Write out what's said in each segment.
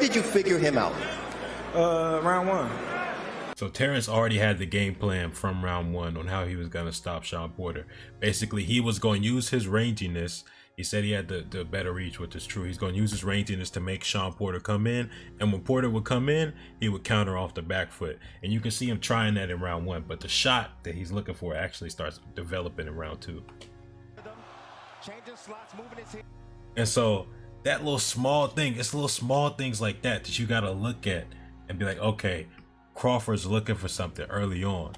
did you figure him out? Round one. So Terence already had the game plan from round one on how he was going to stop Shawn Porter. Basically, he was going to use his ranginess. He said he had the better reach, which is true. He's going to use his ranginess to make Shawn Porter come in. And when Porter would come in, he would counter off the back foot. And you can see him trying that in round one. But the shot that he's looking for actually starts developing in round two. And so that little small thing, it's little small things like that that you got to look at and be like, okay, Crawford's looking for something early on.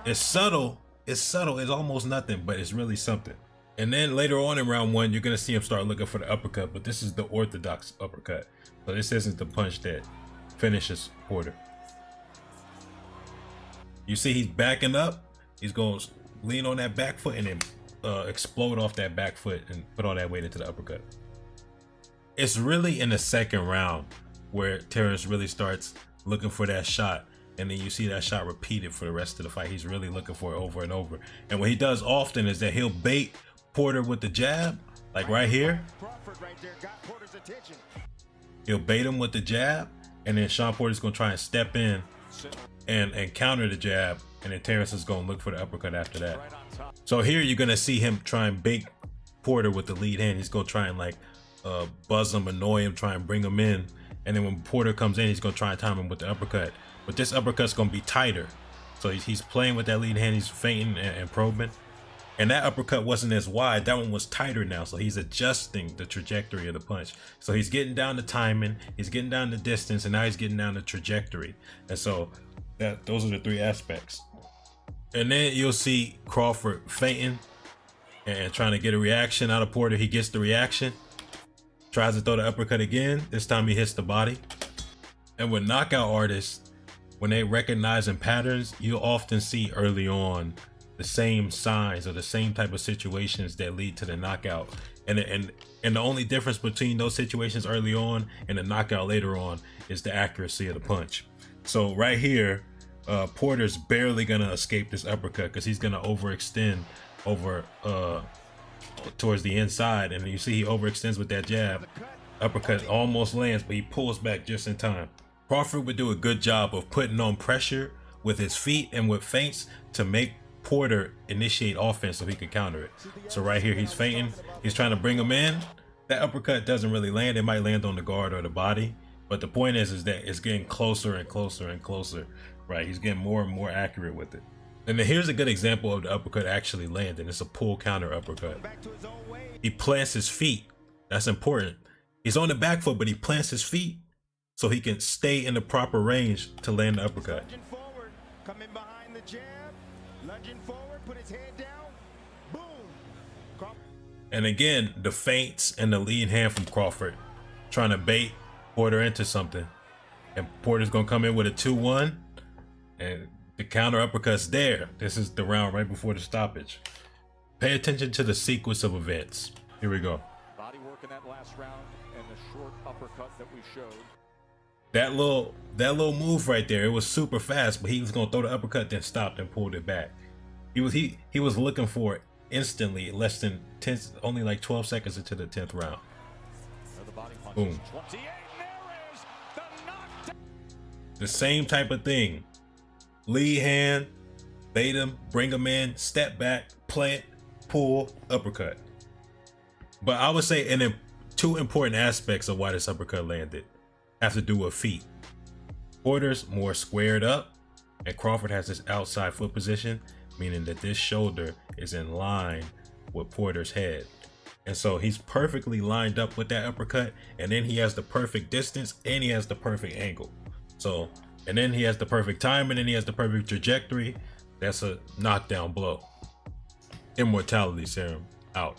It's subtle, it's almost nothing, but it's really something. And then later on in round one, you're gonna see him start looking for the uppercut, but this is the orthodox uppercut. So this isn't the punch that finishes Porter. You see he's backing up, he's gonna lean on that back foot and then explode off that back foot and put all that weight into the uppercut. It's really in the second round where Terence really starts looking for that shot, and then you see that shot repeated for the rest of the fight. He's really looking for it over and over. And what he does often is that he'll bait Porter with the jab, like right here. He'll bait him with the jab, and then Shawn Porter's gonna try and step in and counter the jab, and then Terence is gonna look for the uppercut after that. So here you're gonna see him try and bait Porter with the lead hand. He's gonna try and like buzz him, annoy him, try and bring him in. And then when Porter comes in, he's going to try and time him with the uppercut. But this uppercut's going to be tighter. So he's playing with that lead hand. He's feinting and probing. And that uppercut wasn't as wide. That one was tighter now. So he's adjusting the trajectory of the punch. So he's getting down the timing. He's getting down the distance. And now he's getting down the trajectory. And so those are the three aspects. And then you'll see Crawford feinting and trying to get a reaction out of Porter. He gets the reaction. Tries to throw the uppercut again. This time he hits the body. And with knockout artists, when they recognizing patterns, you'll often see early on the same signs or the same type of situations that lead to the knockout. And the only difference between those situations early on and the knockout later on is the accuracy of the punch. So right here, Porter's barely gonna escape this uppercut because he's gonna overextend over towards the inside, and you see he overextends with that jab. Uppercut almost lands, but he pulls back just in time. Crawford would do a good job of putting on pressure with his feet and with feints to make Porter initiate offense so he could counter it. So right here he's feinting, he's trying to bring him in. That uppercut doesn't really land. It might land on the guard or the body, but the point is that it's getting closer and closer and closer, right? He's getting more and more accurate with it. And then here's a good example of the uppercut actually landing. It's a pull counter uppercut. He plants his feet. That's important. He's on the back foot, but he plants his feet so he can stay in the proper range to land the uppercut. Coming behind the jab, lunging forward, put his head down, boom. And again, the feints and the lead hand from Crawford trying to bait Porter into something. And Porter's gonna come in with a 2-1 and the counter uppercut's there. This is the round right before the stoppage. Pay attention to the sequence of events. Here we go. Body work in that last round and the short uppercut that we showed. That little move right there, it was super fast, but he was gonna throw the uppercut, then stopped and pulled it back. He was looking for it instantly, less than 10, only like 12 seconds into the 10th round. Boom. The same type of thing. Lead hand, bait him, bring him in, step back, plant, pull, uppercut. But I would say two important aspects of why this uppercut landed have to do with feet. Porter's more squared up, and Crawford has this outside foot position, meaning that this shoulder is in line with Porter's head. And so he's perfectly lined up with that uppercut, and then he has the perfect distance and he has the perfect angle. So, and then he has the perfect time, and then he has the perfect trajectory. That's a knockdown blow. Immortality serum out.